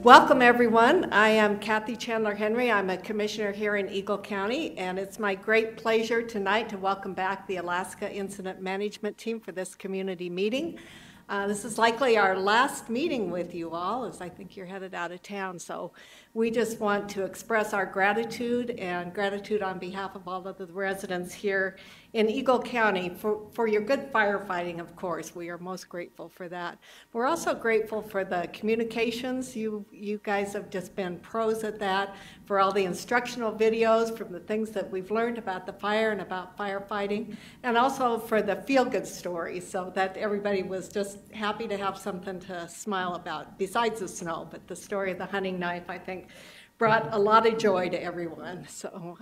Welcome, everyone. I am Kathy Chandler-Henry. I'm a commissioner here in Eagle County, and it's my great pleasure tonight to welcome back the Alaska Incident Management Team for this community meeting. This is likely our last meeting with you all, as I think you're headed out of town. So we just want to express our gratitude and gratitude on behalf of all of the residents here in Eagle County for your good firefighting, of course. We are most grateful for that. We're also grateful for the communications. You guys have just been pros at that, for all the instructional videos, from the things that we've learned about the fire and about firefighting, and also for the feel-good stories, so that everybody was just happy to have something to smile about, besides the snow. But the story of the hunting knife, I think, brought a lot of joy to everyone. So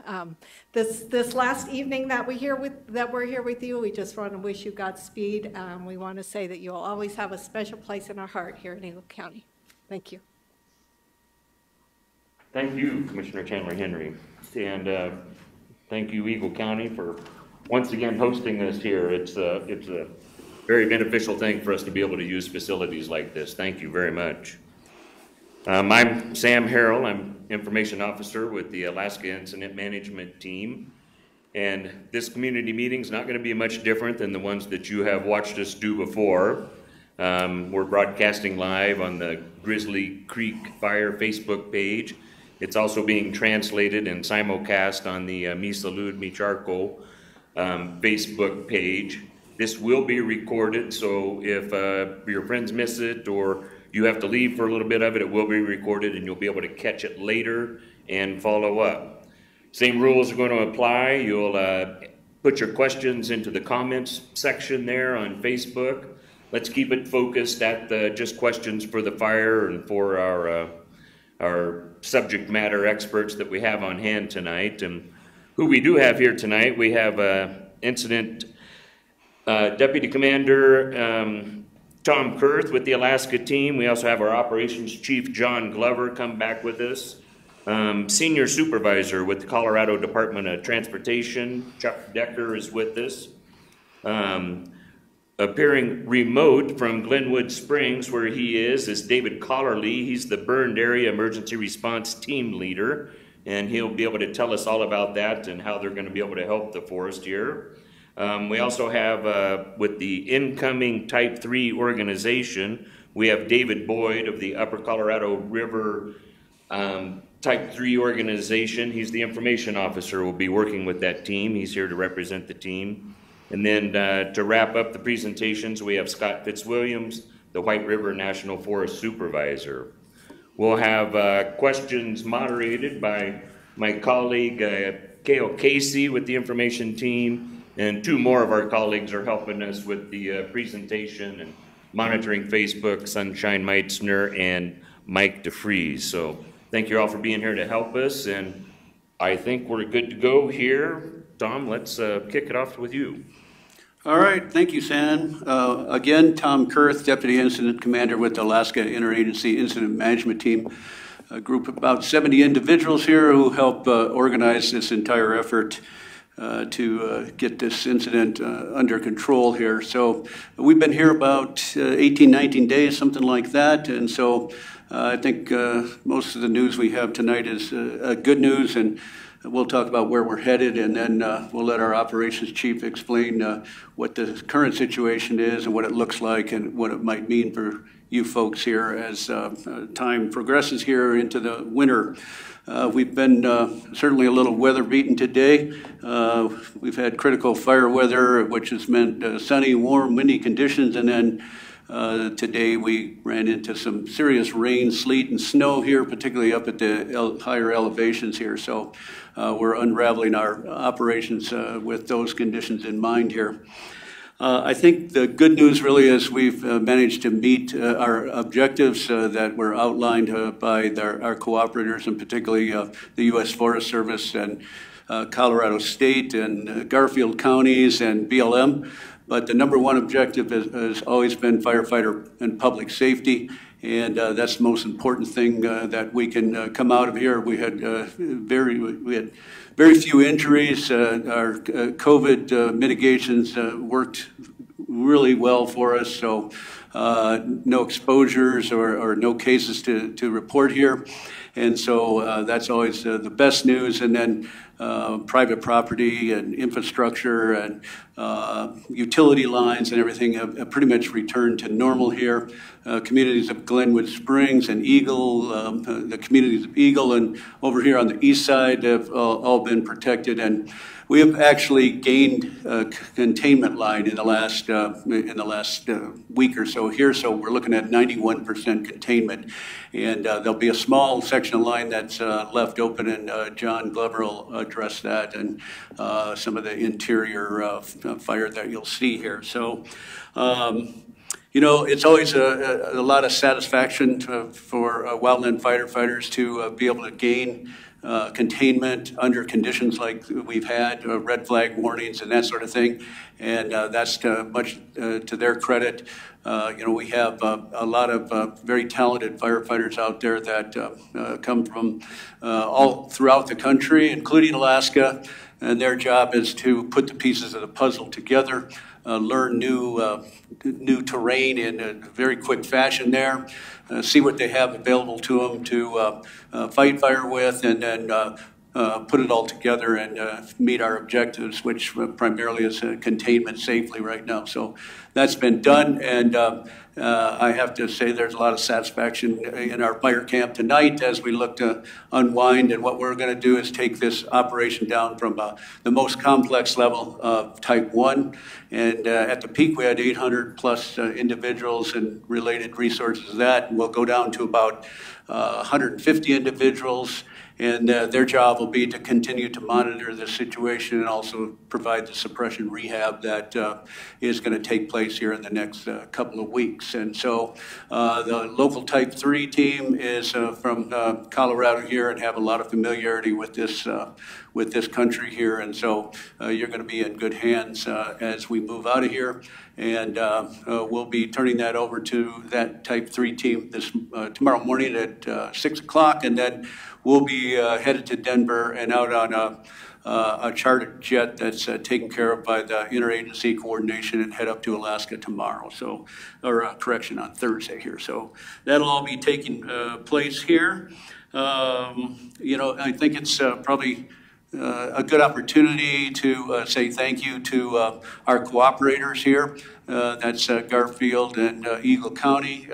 this last evening that we're here with you, we just want to wish you Godspeed. We want to say that you'll always have a special place in our heart here in Eagle County. Thank you. Thank you, Commissioner Chandler-Henry, and thank you, Eagle County, for once again hosting us here. It's a very beneficial thing for us to be able to use facilities like this. Thank you very much. I'm Sam Harrell. I'm Information Officer with the Alaska Incident Management Team. And this community meeting is not going to be much different than the ones that you have watched us do before. We're broadcasting live on the Grizzly Creek Fire Facebook page. It's also being translated and simulcast on the Mi Salud Mi Charco Facebook page. This will be recorded, so if your friends miss it or you have to leave for a little bit of it, it will be recorded and you'll be able to catch it later and follow up. Same rules are going to apply. You'll put your questions into the comments section there on Facebook. Let's keep it focused at just questions for the fire and for our subject matter experts that we have on hand tonight. And who we do have here tonight, we have Incident Deputy Commander Tom Kurth with the Alaska team. We also have our Operations Chief John Glover come back with us. Senior Supervisor with the Colorado Department of Transportation, Chuck Decker, is with us. Appearing remote from Glenwood Springs, where he is David Collerly. He's the Burned Area Emergency Response Team Leader, and he'll be able to tell us all about that and how they're going to be able to help the forest here. We also have, with the incoming Type 3 organization, we have David Boyd of the Upper Colorado River Type 3 organization. He's the information officer. We'll be working with that team. He's here to represent the team. And then to wrap up the presentations, we have Scott Fitzwilliams, the White River National Forest Supervisor. We'll have questions moderated by my colleague, Cale Casey, with the information team. And two more of our colleagues are helping us with the presentation and monitoring Facebook, Sunshine Meitzner and Mike DeFries. So thank you all for being here to help us, and I think we're good to go here. Tom, let's kick it off with you. All right, thank you, Sam. Again, Tom Kurth, Deputy Incident Commander with the Alaska Interagency Incident Management Team. A group of about 70 individuals here who help organize this entire effort to get this incident under control here. So we've been here about 18, 19 days, something like that. And so I think most of the news we have tonight is good news, and we'll talk about where we're headed, and then we'll let our operations chief explain what the current situation is and what it looks like and what it might mean for you folks here as time progresses here into the winter. We've been certainly a little weather beaten today. We've had critical fire weather, which has meant sunny, warm, windy conditions, and then today we ran into some serious rain, sleet, and snow here, particularly up at the higher elevations here. So we're unraveling our operations with those conditions in mind here. I think the good news really is we've managed to meet our objectives that were outlined by our cooperators, and particularly the U.S. Forest Service and Colorado State and Garfield counties and BLM. But the number one objective has always been firefighter and public safety, and that's the most important thing that we can come out of here. We had very few injuries. Our COVID mitigations worked really well for us, so no exposures or no cases to report here. And so that's always the best news. And then private property and infrastructure and utility lines and everything have pretty much returned to normal here. Communities of Glenwood Springs and Eagle, the communities of Eagle and over here on the east side have all been protected. And we have actually gained a containment line in the last week or so here. So we're looking at 91% containment, and there'll be a small section of line that's left open, and John Glover will address that and some of the interior fire that you'll see here. So. You know, it's always a lot of satisfaction for wildland firefighters to be able to gain containment under conditions like we've had, red flag warnings and that sort of thing. And that's much to their credit. You know, we have a lot of very talented firefighters out there that come from all throughout the country, including Alaska. And their job is to put the pieces of the puzzle together, learn new terrain in a very quick fashion there, see what they have available to them to fight fire with, and then put it all together and meet our objectives, which primarily is containment safely right now. So that's been done, and I have to say there's a lot of satisfaction in our fire camp tonight as we look to unwind, and what we're going to do is take this operation down from the most complex level of type 1, and at the peak we had 800 plus individuals and related resources. That will go down to about 150 individuals, and their job will be to continue to monitor the situation and also provide the suppression rehab that is going to take place here in the next couple of weeks. And so the local type 3 team is from Colorado here and have a lot of familiarity with this country here. And so you're going to be in good hands as we move out of here. And we'll be turning that over to that type 3 team tomorrow morning at 6 o'clock. And then we'll be headed to Denver and out on a chartered jet that's taken care of by the interagency coordination and head up to Alaska tomorrow. So, or correction, on Thursday here. So that'll all be taking place here. You know, I think it's probably a good opportunity to say thank you to our cooperators here. That's Garfield and Eagle County.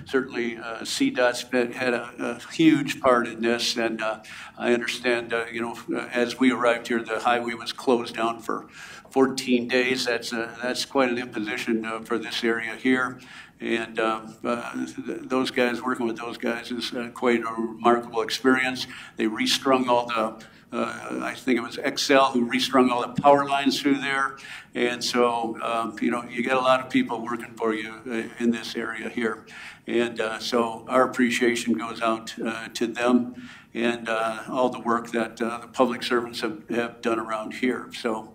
Certainly CDOT's had a huge part in this, and I understand, you know, as we arrived here, the highway was closed down for 14 days. That's quite an imposition for this area here. And those guys, working with those guys is quite a remarkable experience. They restrung all the I think it was Excel who restrung all the power lines through there. And so, you know, you get a lot of people working for you in this area here. And so our appreciation goes out to them and all the work that the public servants have done around here. So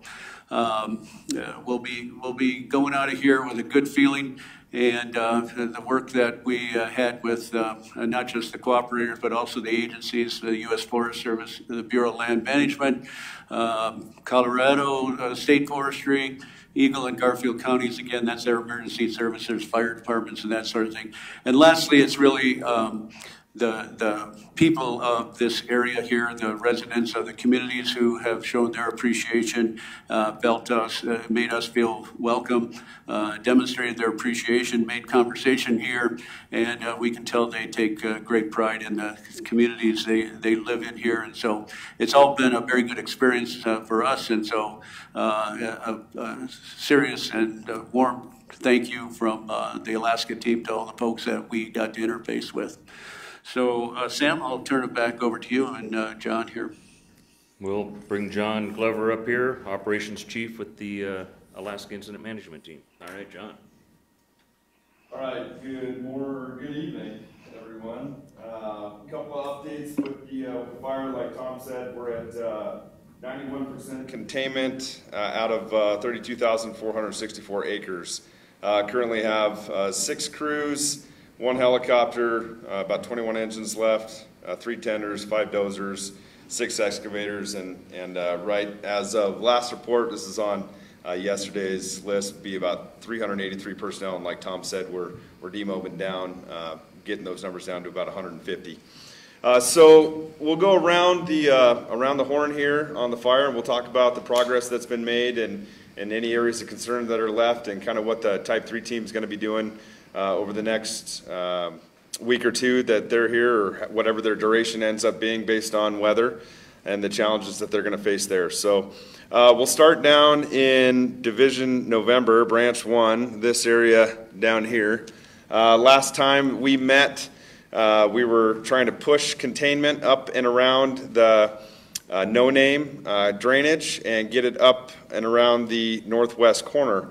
we'll be going out of here with a good feeling. And the work that we had with not just the cooperators, but also the agencies, the U.S. Forest Service, the Bureau of Land Management, Colorado State Forestry, Eagle and Garfield counties, again, that's their emergency services, fire departments, and that sort of thing. And lastly, it's really the people of this area here, the residents of the communities who have shown their appreciation, made us feel welcome, demonstrated their appreciation, made conversation here, and we can tell they take great pride in the communities they live in here. And so it's all been a very good experience for us, and so a serious and warm thank you from the Alaska team to all the folks that we got to interface with. So, Sam, I'll turn it back over to you and John here. We'll bring John Glover up here, Operations Chief with the Alaska Incident Management Team. All right, John. All right, good evening, everyone. A couple of updates with the fire. Like Tom said, we're at 91% containment out of 32,464 acres. Currently have 6 crews, 1 helicopter, about 21 engines left, 3 tenders, 5 dozers, 6 excavators, and right as of last report, this is on Yesterday's list would be about 383 personnel, and like Tom said, we're demobbing down, getting those numbers down to about 150. So we'll go around the horn here on the fire, and we'll talk about the progress that's been made and any areas of concern that are left, and kind of what the Type 3 team is going to be doing over the next week or two that they're here, or whatever their duration ends up being based on weather and the challenges that they're going to face there. So we'll start down in Division November, Branch 1, this area down here. Last time we met, we were trying to push containment up and around the no-name drainage and get it up and around the northwest corner.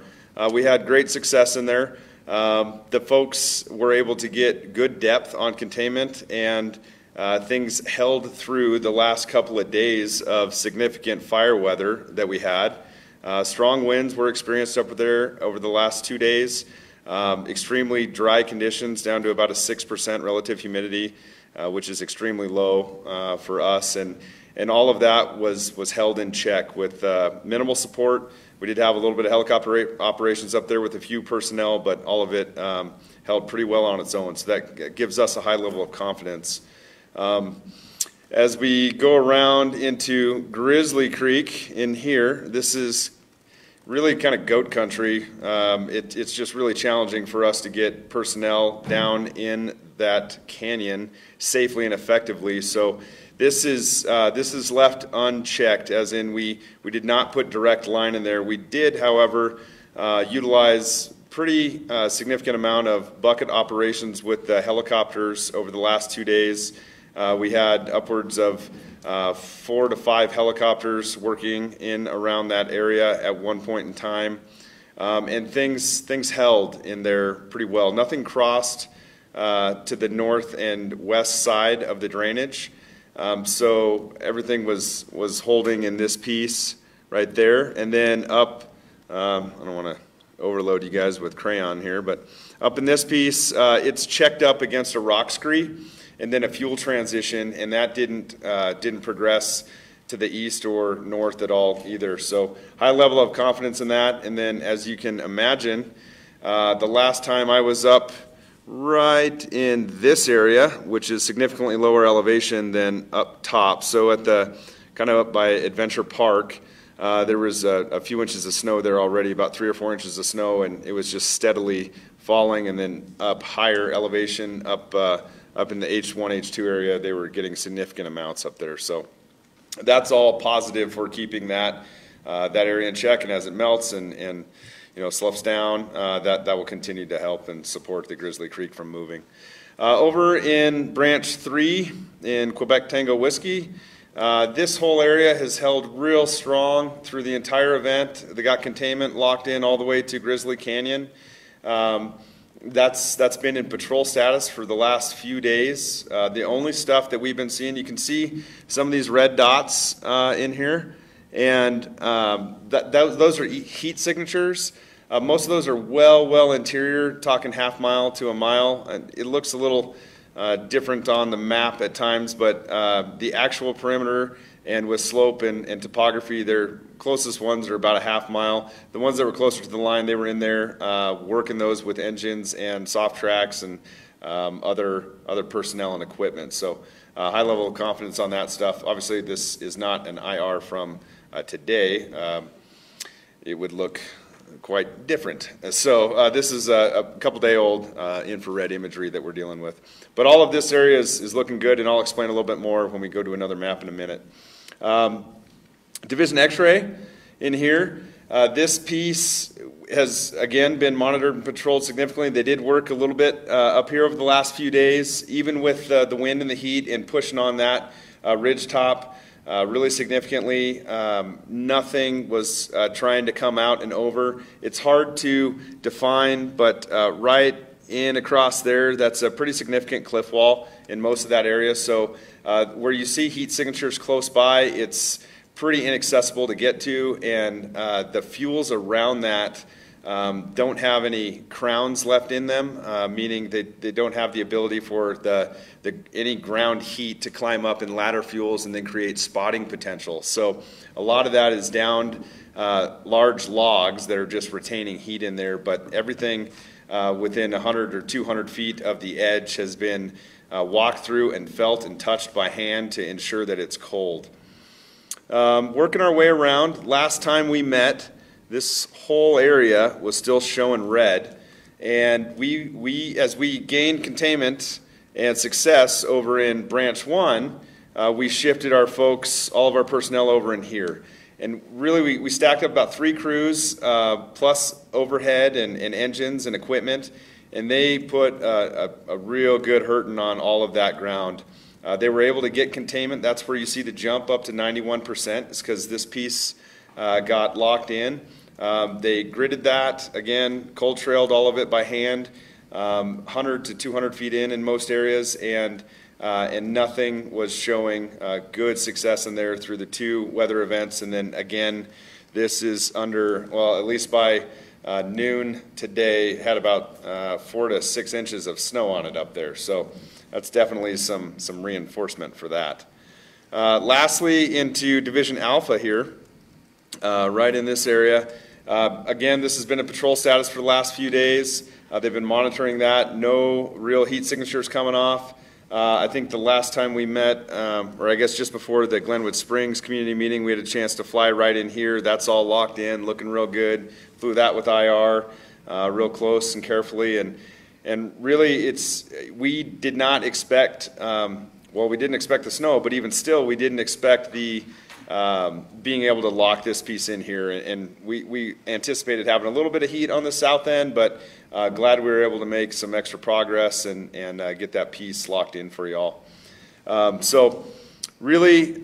We had great success in there. The folks were able to get good depth on containment, and things held through the last couple of days of significant fire weather that we had. Strong winds were experienced up there over the last 2 days. Extremely dry conditions, down to about a 6% relative humidity, which is extremely low for us. And all of that was held in check with minimal support. We did have a little bit of helicopter operations up there with a few personnel, but all of it held pretty well on its own. So that gives us a high level of confidence. As we go around into Grizzly Creek in here, this is really kind of goat country. It's just really challenging for us to get personnel down in that canyon safely and effectively. So this is left unchecked, as in we did not put direct line in there. We did, however, utilize pretty significant amount of bucket operations with the helicopters over the last 2 days. We had upwards of 4 to 5 helicopters working in around that area at one point in time, and things held in there pretty well. Nothing crossed to the north and west side of the drainage, so everything was holding in this piece right there, and then up. I don't want to overload you guys with crayon here, but up in this piece, it's checked up against a rock scree and then a fuel transition, and that didn't progress to the east or north at all either. So high level of confidence in that. And then, as you can imagine, the last time I was up right in this area, which is significantly lower elevation than up top. So at the kind of up by Adventure Park, there was a few inches of snow there already, about 3 or 4 inches of snow, and it was just steadily falling. And then up higher elevation, up in the H1, H2 area, they were getting significant amounts up there. So that's all positive for keeping that area in check. And as it melts and sloughs down, that will continue to help and support the Grizzly Creek from moving. Over in Branch 3 in Quebec Tango Whiskey, this whole area has held real strong through the entire event. They got containment locked in all the way to Grizzly Canyon. That's been in patrol status for the last few days. The only stuff that we've been seeing, you can see some of these red dots in here, and those are heat signatures. Most of those are well interior, talking half mile to a mile. And it looks a little different on the map at times, but the actual perimeter and with slope and topography, their closest ones are about a half mile. The ones that were closer to the line, they were in there working those with engines and soft tracks and other personnel and equipment. So high level of confidence on that stuff. Obviously, this is not an IR from today. It would look quite different. So this is a couple-day-old infrared imagery that we're dealing with. But all of this area is looking good, and I'll explain a little bit more when we go to another map in a minute. Division X-ray in here. This piece has, again, been monitored and patrolled significantly. They did work a little bit up here over the last few days, even with the wind and the heat and pushing on that ridge top really significantly. Nothing was trying to come out and over. It's hard to define, but right in across there, that's a pretty significant cliff wall in most of that area. So where you see heat signatures close by, it's pretty inaccessible to get to, and the fuels around that don't have any crowns left in them, meaning they don't have the ability for any ground heat to climb up in ladder fuels and then create spotting potential. So a lot of that is downed large logs that are just retaining heat in there, but everything within 100 or 200 feet of the edge has been walked through and felt and touched by hand to ensure that it's cold. Working our way around, last time we met, this whole area was still showing red, and as we gained containment and success over in branch 1, we shifted our folks, all of our personnel over in here. And really we stacked up about 3 crews plus overhead and engines and equipment, and they put a real good hurting on all of that ground. They were able to get containment. That's where you see the jump up to 91%. It's because this piece got locked in. They gridded that, again, cold trailed all of it by hand, 100 to 200 feet in most areas, and nothing was showing good success in there through the 2 weather events. And then again, this is under, well, at least by noon today, had about 4 to 6 inches of snow on it up there. So that's definitely some reinforcement for that. Lastly, into Division Alpha here, right in this area. Again, this has been a patrol status for the last few days. They've been monitoring that. No real heat signatures coming off. I think the last time we met, or I guess just before the Glenwood Springs community meeting, we had a chance to fly right in here. That's all locked in, looking real good. Flew that with IR, real close and carefully. And really, we did not expect, well, we didn't expect the snow, but even still, we didn't expect the being able to lock this piece in here, and we anticipated having a little bit of heat on the south end, but glad we were able to make some extra progress and get that piece locked in for y'all. So really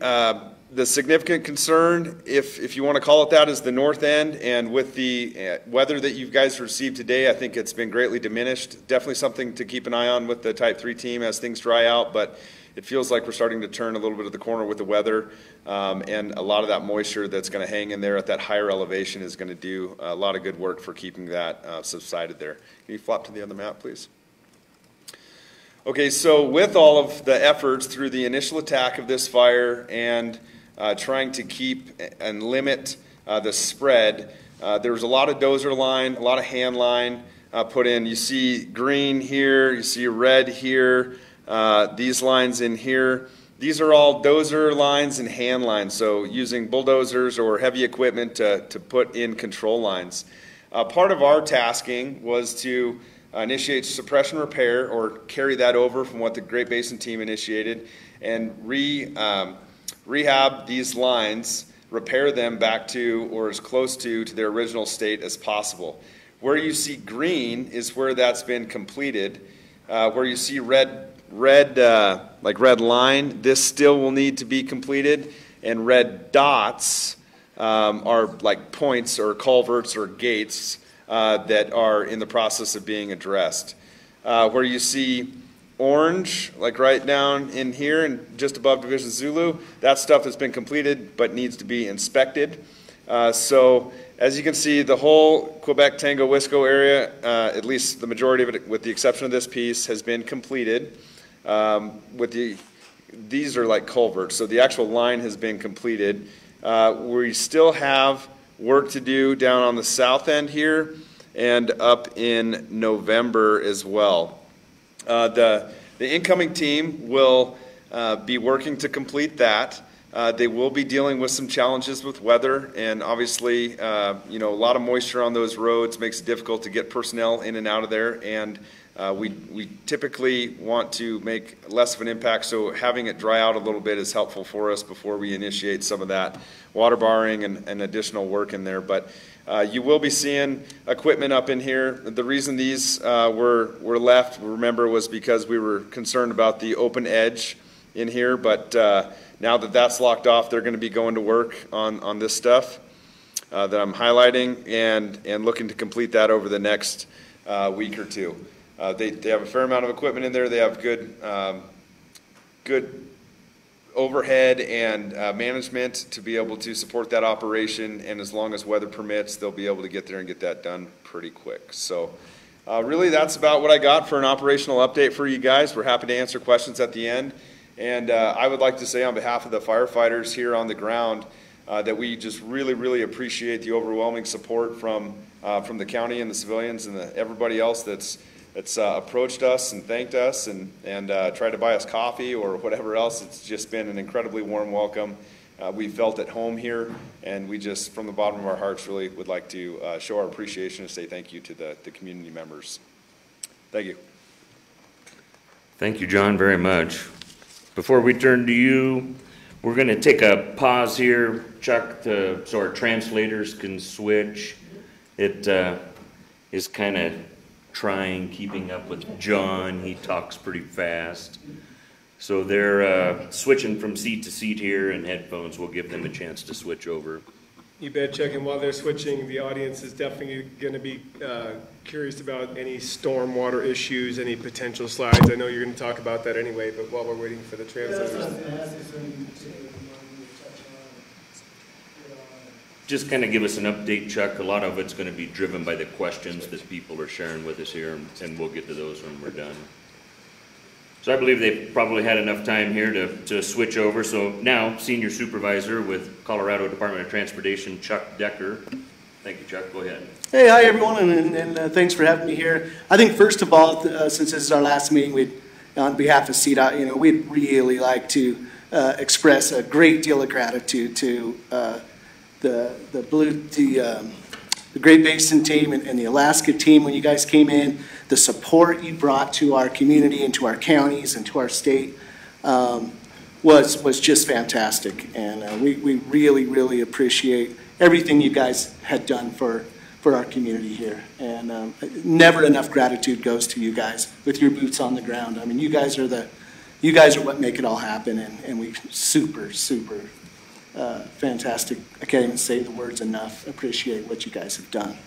the significant concern, if you want to call it that, is the north end, and with the weather that you guys received today, I think it's been greatly diminished. Definitely something to keep an eye on with the Type 3 team as things dry out, but it feels like we're starting to turn a little bit of the corner with the weather, and a lot of that moisture that's going to hang in there at that higher elevation is going to do a lot of good work for keeping that subsided there. Can you flop to the other map, please? Okay, so with all of the efforts through the initial attack of this fire and trying to keep and limit the spread, there was a lot of dozer line, a lot of hand line put in. You see green here, you see red here. These lines in here, these are all dozer lines and hand lines, so using bulldozers or heavy equipment to put in control lines. Part of our tasking was to initiate suppression repair, or carry that over from what the Great Basin team initiated, and rehab these lines, repair them back to or as close to their original state as possible. Where you see green is where that's been completed. Where you see red line, this still will need to be completed, and red dots are like points or culverts or gates that are in the process of being addressed. Where you see orange, like right down in here and just above Division Zulu, that's stuff that's been completed but needs to be inspected. So as you can see, the whole Quebec Tango Wisco area, at least the majority of it with the exception of this piece, has been completed. These are like culverts, so the actual line has been completed. We still have work to do down on the south end here and up in November as well. The incoming team will be working to complete that. They will be dealing with some challenges with weather, and obviously, a lot of moisture on those roads makes it difficult to get personnel in and out of there, and we typically want to make less of an impact, so having it dry out a little bit is helpful for us before we initiate some of that water barring and additional work in there. But you will be seeing equipment up in here. The reason these were left, remember, was because we were concerned about the open edge in here, but now that that's locked off, they're going to be going to work on this stuff that I'm highlighting and looking to complete that over the next week or two. They have a fair amount of equipment in there. They have good overhead and management to be able to support that operation, and as long as weather permits, they'll be able to get there and get that done pretty quick. So really that's about what I got for an operational update for you guys. We're happy to answer questions at the end. And I would like to say on behalf of the firefighters here on the ground that we just really appreciate the overwhelming support from the county and the civilians and everybody else that's approached us and thanked us and tried to buy us coffee or whatever else. It's just been an incredibly warm welcome. We felt at home here, and we just, from the bottom of our hearts, really would like to show our appreciation and say thank you to the community members. Thank you. Thank you, John, very much. Before we turn to you, we're going to take a pause here, Chuck, so our translators can switch. It is kind of trying keeping up with John. He talks pretty fast. So they're switching from seat to seat here, and headphones will give them a chance to switch over. You bet, Chuck. And while they're switching, the audience is definitely going to be curious about any stormwater issues, any potential slides. I know you're going to talk about that anyway, but while we're waiting for the translators. Just kind of give us an update, Chuck. A lot of it's going to be driven by the questions that people are sharing with us here, and we'll get to those when we're done. So I believe they've probably had enough time here to switch over. So now, Senior Supervisor with Colorado Department of Transportation, Chuck Decker. Thank you, Chuck. Go ahead. Hey, hi everyone, and thanks for having me here. I think first of all, since this is our last meeting, on behalf of CDOT, we'd really like to express a great deal of gratitude to the Great Basin team and the Alaska team when you guys came in. The support you brought to our community and to our counties and to our state was just fantastic, and we really appreciate everything you guys had done for our community here. And never enough gratitude goes to you guys with your boots on the ground. I mean, you guys are what make it all happen, and we super fantastic. I can't even say the words enough. Appreciate what you guys have done.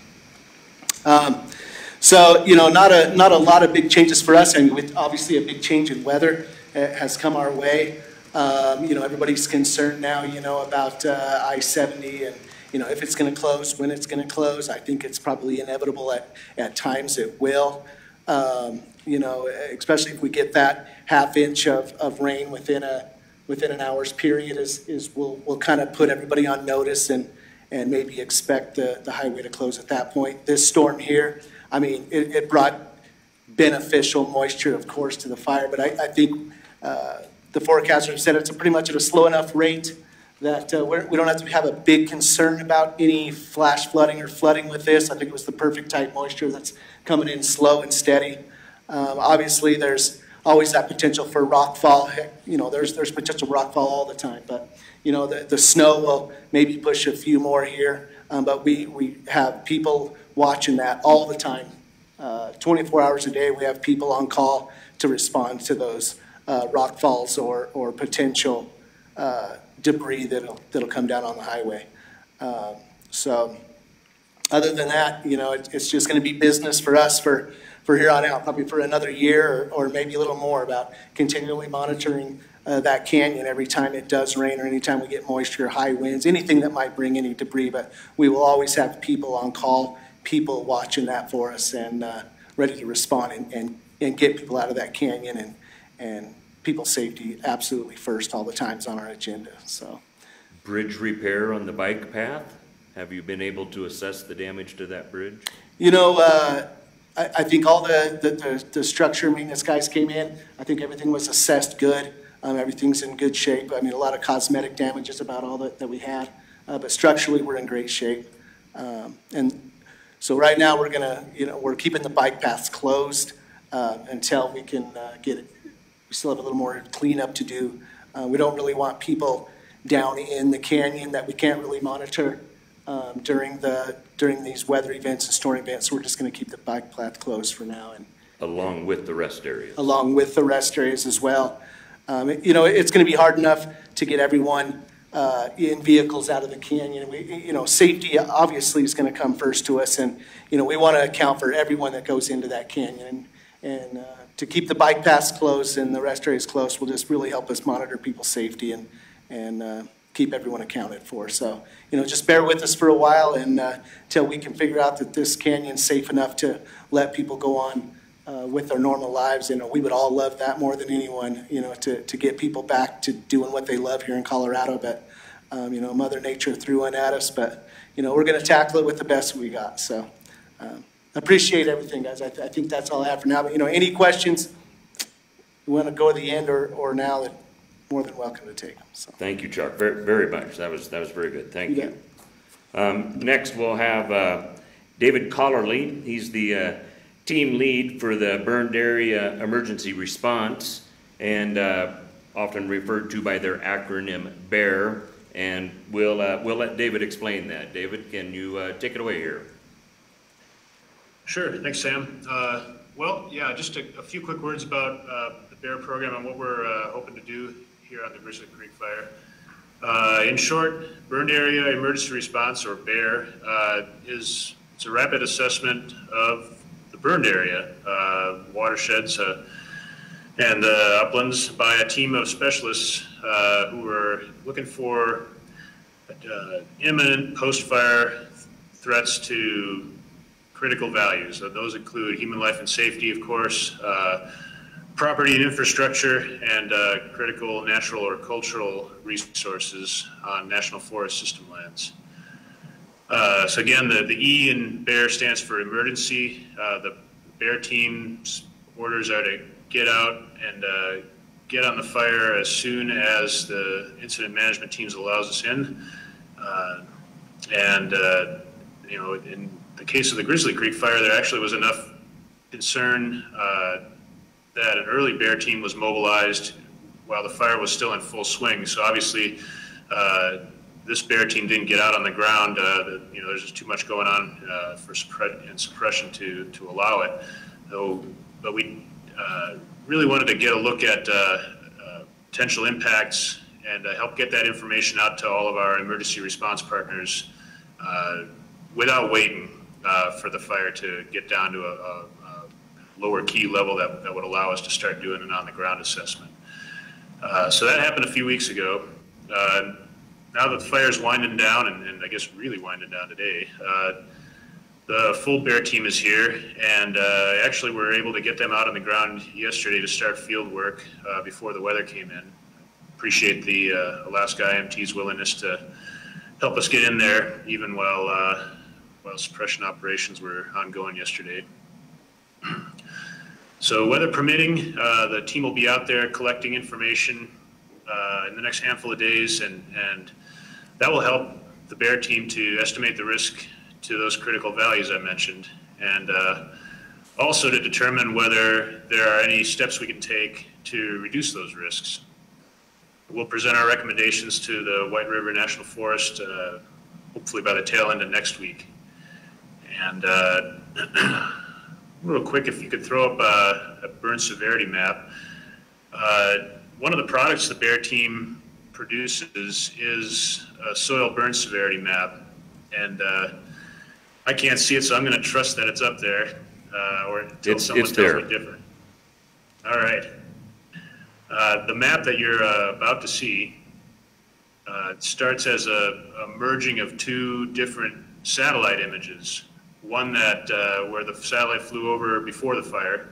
So not a lot of big changes for us, and with obviously a big change in weather has come our way. Everybody's concerned now, about I-70 and if it's going to close, when it's going to close. I think it's probably inevitable. At times it will. Especially if we get that half inch of rain within an hour's period, we'll kind of put everybody on notice and maybe expect the highway to close at that point. This storm here, I mean, it brought beneficial moisture, of course, to the fire, but I think the forecaster have said it's pretty much at a slow enough rate that we don't have to have a big concern about any flash flooding or flooding with this. I think it was the perfect type moisture that's coming in slow and steady. Obviously, there's always that potential for rockfall. There's potential rockfall all the time, but the snow will maybe push a few more here. But we have people watching that all the time. 24 hours a day, we have people on call to respond to those rockfalls or potential debris that'll come down on the highway. So other than that, it's just going to be business for us for here on out, probably for another year or maybe a little more, about continually monitoring that canyon every time it does rain or anytime we get moisture, high winds, anything that might bring any debris. But we will always have people on call, people watching that for us and ready to respond and get people out of that canyon, and people's safety absolutely first all the times on our agenda. So, Bridge repair on the bike path. Have you been able to assess the damage to that bridge? I think all the structure maintenance guys came in. I think everything was assessed good. Everything's in good shape. I mean, a lot of cosmetic damage is about all that we had. But structurally, we're in great shape. And so right now, we're keeping the bike paths closed until we can get it. We still have a little more cleanup to do. We don't really want people down in the canyon that we can't really monitor during these weather events and storm events. So we're just going to keep the bike path closed for now. And along with the rest areas. Along with the rest areas as well. It's going to be hard enough to get everyone in vehicles out of the canyon. Safety obviously is going to come first to us, and we want to account for everyone that goes into that canyon. to keep the bike paths closed and the rest areas closed will just really help us monitor people's safety and keep everyone accounted for. So, just bear with us for a while and until we can figure out that this canyon's safe enough to let people go on with their normal lives. We would all love that more than anyone, to get people back to doing what they love here in Colorado. But, Mother Nature threw one at us, but, we're going to tackle it with the best we got. So, appreciate everything, guys. I think that's all I have for now. But, any questions, you want to go to the end or now, that more than welcome to take them. So. Thank you, Chuck, very, very much. That was very good. Thank you. Next, we'll have David Collerly. He's the team lead for the burned area emergency response, and often referred to by their acronym BEAR. And we'll let David explain that. David, can you take it away here? Sure. Thanks, Sam. Well, yeah, just a few quick words about the BEAR program and what we're hoping to do here on the Grizzly Creek fire. In short, burned area emergency response, or BEAR, it's a rapid assessment of the burned area, watersheds and uplands by a team of specialists who are looking for imminent post-fire threats to critical values. So those include human life and safety, of course, property and infrastructure, and critical natural or cultural resources on National Forest System lands. So again, the E in BEAR stands for emergency. The BEAR team's orders are to get out and get on the fire as soon as the incident management teams allows us in. In the case of the Grizzly Creek fire, there actually was enough concern that an early BEAR team was mobilized while the fire was still in full swing. So obviously, this BEAR team didn't get out on the ground. There's just too much going on for suppression to allow it. But we really wanted to get a look at potential impacts and help get that information out to all of our emergency response partners without waiting for the fire to get down to a lower key level that would allow us to start doing an on-the-ground assessment. So that happened a few weeks ago. Now that the fire's winding down, and I guess really winding down today, the full BEAR team is here, and actually we're able to get them out on the ground yesterday to start field work before the weather came in. Appreciate the Alaska IMT's willingness to help us get in there even while suppression operations were ongoing yesterday. So weather permitting, the team will be out there collecting information in the next handful of days, and that will help the BEAR team to estimate the risk to those critical values I mentioned, and also to determine whether there are any steps we can take to reduce those risks. We'll present our recommendations to the White River National Forest hopefully by the tail end of next week. And real quick, if you could throw up a burn severity map. One of the products the BEAR team produces is a soil burn severity map, and I can't see it, so I'm going to trust that it's up there, or until someone tells me different. All right. The map that you're about to see starts as a merging of two different satellite images. One that where the satellite flew over before the fire,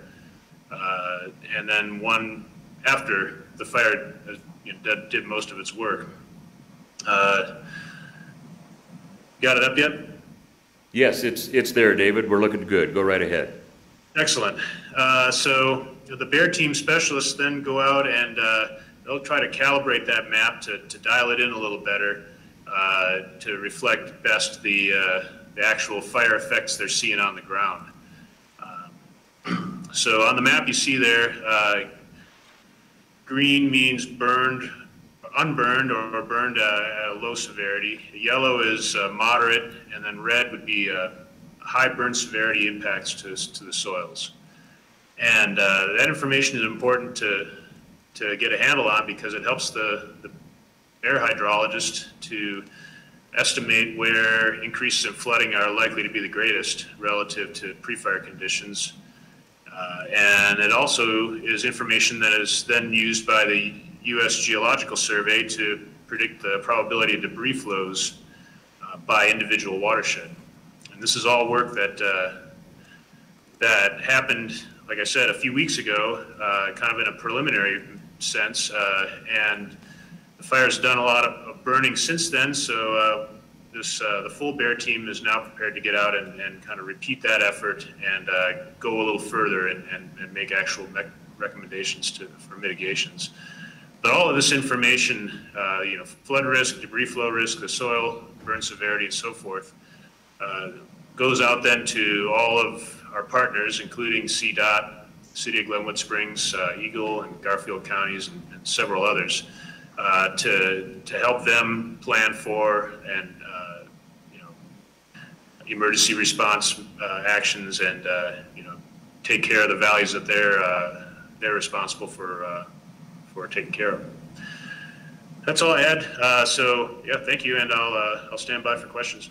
and then one after the fire did most of its work. Got it up yet? Yes, it's there, David. We're looking good. Go right ahead. Excellent. So the BEAR team specialists then go out and they'll try to calibrate that map to dial it in a little better to reflect best the actual fire effects they're seeing on the ground. So on the map you see there, green means burned, unburned, or burned at a low severity. Yellow is moderate, and then red would be high burn severity impacts to the soils. And that information is important to get a handle on because it helps the BEAR hydrologist to estimate where increases in flooding are likely to be the greatest relative to pre-fire conditions. And it also is information that is then used by the U.S. Geological Survey to predict the probability of debris flows by individual watershed. And this is all work that that happened, like I said, a few weeks ago, kind of in a preliminary sense, and the fire's done a lot of burning since then, so the full bear team is now prepared to get out and kind of repeat that effort and go a little further and make actual recommendations for mitigations. But all of this information, you know, flood risk, debris flow risk, the soil burn severity, and so forth, goes out then to all of our partners, including CDOT, City of Glenwood Springs, Eagle and Garfield counties, and several others, to help them plan for and you know, emergency response actions, and you know, take care of the values that they're responsible for taking care of. That's all I had. So yeah, thank you, and I'll stand by for questions.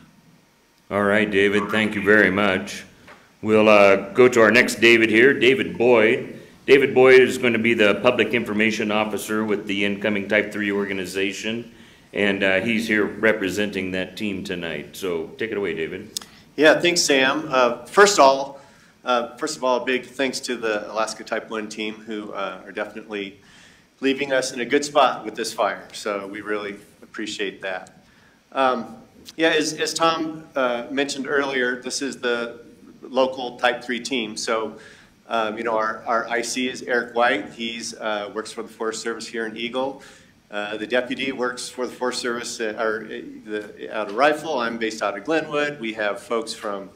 All right, David, thank you very much. We'll go to our next David here, David Boyd. David Boyd is going to be the Public Information Officer with the incoming Type 3 organization, and he's here representing that team tonight. So take it away, David. Yeah, thanks, Sam. First of all, a big thanks to the Alaska Type 1 team, who are definitely leaving us in a good spot with this fire. So we really appreciate that. Yeah, as Tom mentioned earlier, this is the local Type 3 team. So, you know, our IC is Eric White. He's works for the Forest Service here in Eagle. The deputy works for the Forest Service out of Rifle. I'm based out of Glenwood. We have folks from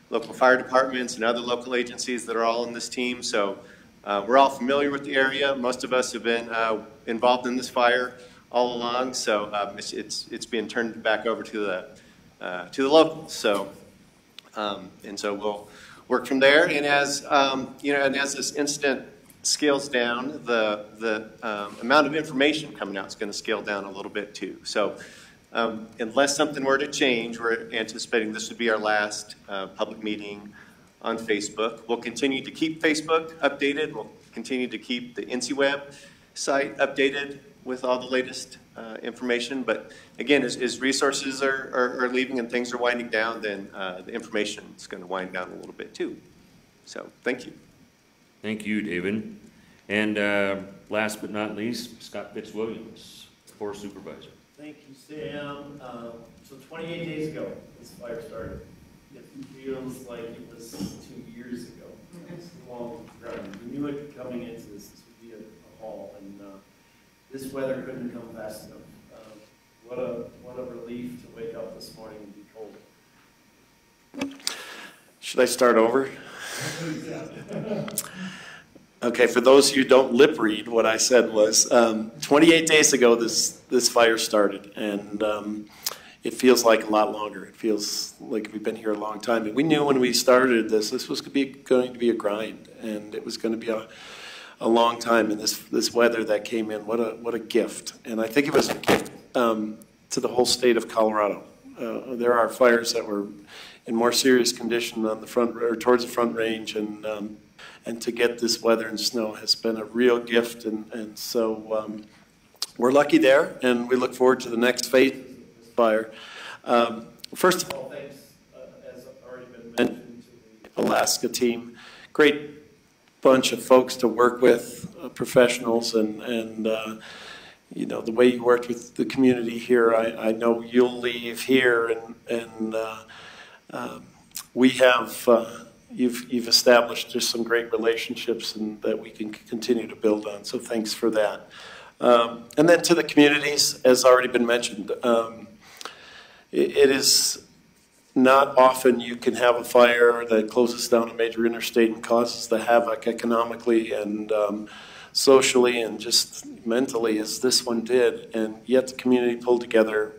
local fire departments and other local agencies that are all in this team. So we're all familiar with the area. Most of us have been involved in this fire all along. So it's being turned back over to the locals. So and so we'll work from there. And as you know, and as this incident scales down, the amount of information coming out is going to scale down a little bit too. So unless something were to change, we're anticipating this would be our last public meeting on Facebook. We'll continue to keep Facebook updated. We'll continue to keep the NCWeb site updated with all the latest information. But again, as resources are leaving and things are winding down, then the information is going to wind down a little bit too. So thank you. Thank you, David. And last but not least, Scott Fitzwilliams, Forest Supervisor. Thank you, Sam. So 28 days ago, this fire started. It feels like it was 2 years ago. It's a long time. We knew it coming into this would be a haul, and this weather couldn't come fast enough. What a relief to wake up this morning and be cold. Should I start over? Okay, for those who don't lip read, what I said was 28 days ago this fire started, and it feels like a lot longer. It feels like we've been here a long time. And we knew when we started this was going to be a grind, and it was going to be a long time. And this weather that came in, what a gift! And I think it was a gift to the whole state of Colorado. There are fires that were in more serious condition on the front or towards the Front Range, and to get this weather and snow has been a real gift. And so we're lucky there, and we look forward to the next phase of this fire. First of all, thanks, as already been mentioned, to the Alaska team. Great bunch of folks to work with, professionals, and you know, the way you worked with the community here, I know you'll leave here, and we have, you've established just some great relationships and that we can continue to build on, so thanks for that. And then to the communities, as already been mentioned, it is not often you can have a fire that closes down a major interstate and causes the havoc economically and socially and just mentally as this one did, and yet the community pulled together.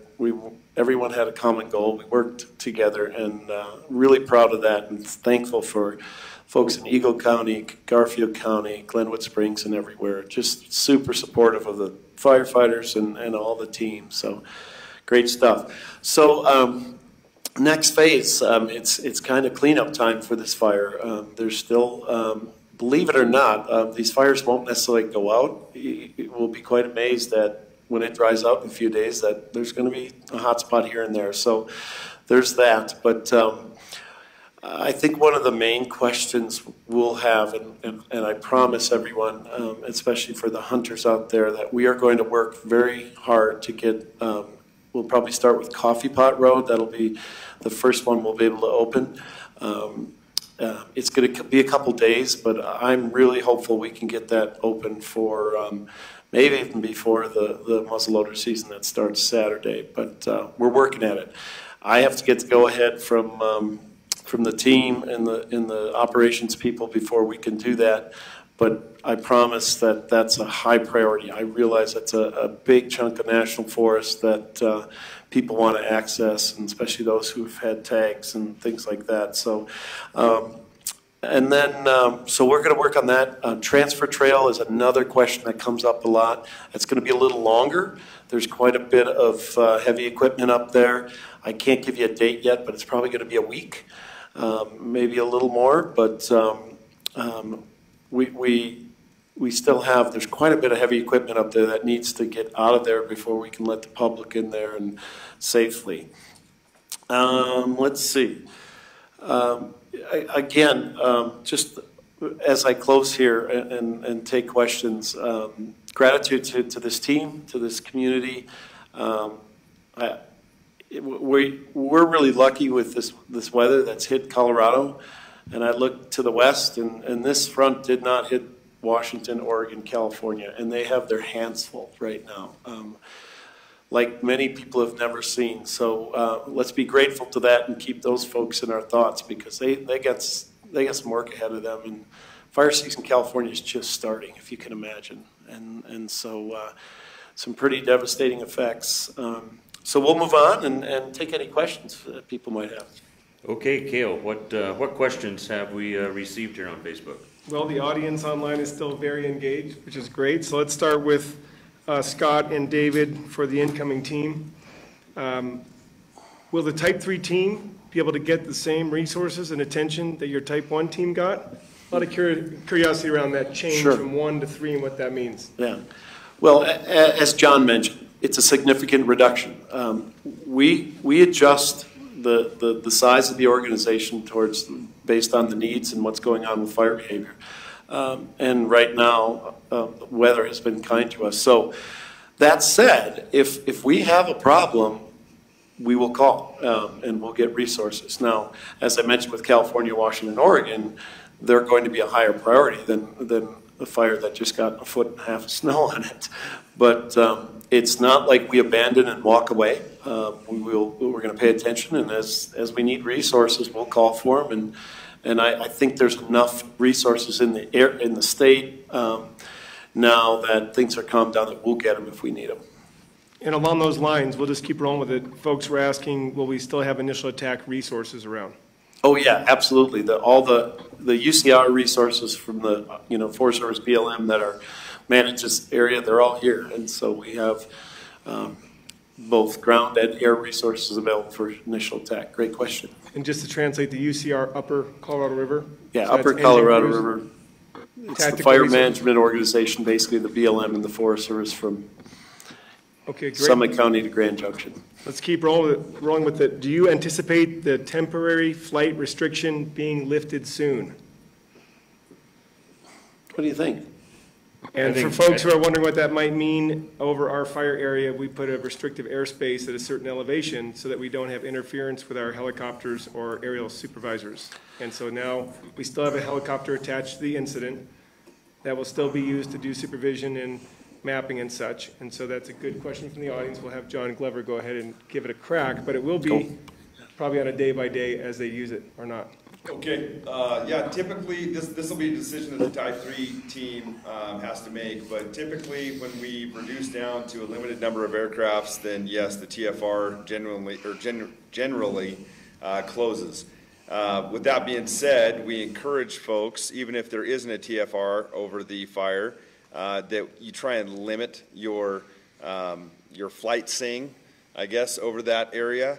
Everyone had a common goal. We worked together, and really proud of that, and thankful for folks in Eagle County, Garfield County, Glenwood Springs, and everywhere. Just super supportive of the firefighters and all the teams. So great stuff. So next phase, it's kind of cleanup time for this fire. There's still believe it or not, these fires won't necessarily go out. We'll be quite amazed that when it dries out in a few days that there's going to be a hot spot here and there. So there's that. But I think one of the main questions we'll have, and I promise everyone, especially for the hunters out there, that we are going to work very hard to get, we'll probably start with Coffee Pot Road. That'll be the first one we'll be able to open. It's going to be a couple days, but I'm really hopeful we can get that open for maybe even before the muzzleloader season that starts Saturday. But we're working at it. I have to get the go-ahead from the team and the operations people before we can do that. But I promise that that's a high priority. I realize that's a big chunk of national forest that people want to access, and especially those who've had tags and things like that. So, and then, so we're going to work on that. Transfer trail is another question that comes up a lot. It's going to be a little longer. There's quite a bit of heavy equipment up there. I can't give you a date yet, but it's probably going to be a week, maybe a little more. But we still have, there's quite a bit of heavy equipment up there that needs to get out of there before we can let the public in there and safely. Let's see. Again, just as I close here and take questions, gratitude to this team, to this community. We're really lucky with this weather that's hit Colorado. And I look to the west, and this front did not hit Washington, Oregon, California, and they have their hands full right now, like many people have never seen. So let's be grateful to that and keep those folks in our thoughts, because they got some work ahead of them. And fire season in California is just starting, if you can imagine, and so some pretty devastating effects. So we'll move on and take any questions that people might have. Okay, Cale, what questions have we received here on Facebook? Well, the audience online is still very engaged, which is great. So let's start with Scott and David for the incoming team. Will the Type 3 team be able to get the same resources and attention that your Type 1 team got? A lot of curiosity around that change from 1 to 3 and what that means. Yeah. Well, as John mentioned, it's a significant reduction. We adjust the size of the organization based on the needs and what's going on with fire behavior. And right now, the weather has been kind to us. So that said, if we have a problem, we will call and we'll get resources. Now, as I mentioned with California, Washington, Oregon, they're going to be a higher priority than the fire that just got 1.5 feet of snow on it. But it's not like we abandon and walk away. We're going to pay attention, and as we need resources, we'll call for them. And I think there's enough resources in the state now that things are calmed down that we'll get them if we need them. And along those lines, we'll just keep rolling with it. Folks were asking, will we still have initial attack resources around? Oh yeah, absolutely. All the UCR resources from the Forest Service BLM that are manage this area, they're all here, and so we have both ground and air resources available for initial attack. Great question. And just to translate, the UCR Upper Colorado River? Yeah, so Upper Colorado River. It's the fire management organization, basically the BLM and the Forest Service from Summit County to Grand Junction. Let's keep rolling with it. Do you anticipate the temporary flight restriction being lifted soon? What do you think? And for folks who are wondering what that might mean, over our fire area, we put a restrictive airspace at a certain elevation so that we don't have interference with our helicopters or aerial supervisors. And so now we still have a helicopter attached to the incident that will still be used to do supervision and mapping and such. And so that's a good question from the audience. We'll have John Glover go ahead and give it a crack, but it will be probably on a day-by-day as they use it or not. Okay, yeah, typically, this will be a decision that the Type 3 team has to make, but typically when we reduce down to a limited number of aircrafts, then yes, the TFR generally closes. With that being said, we encourage folks, even if there isn't a TFR over the fire, that you try and limit your flight sing, I guess, over that area.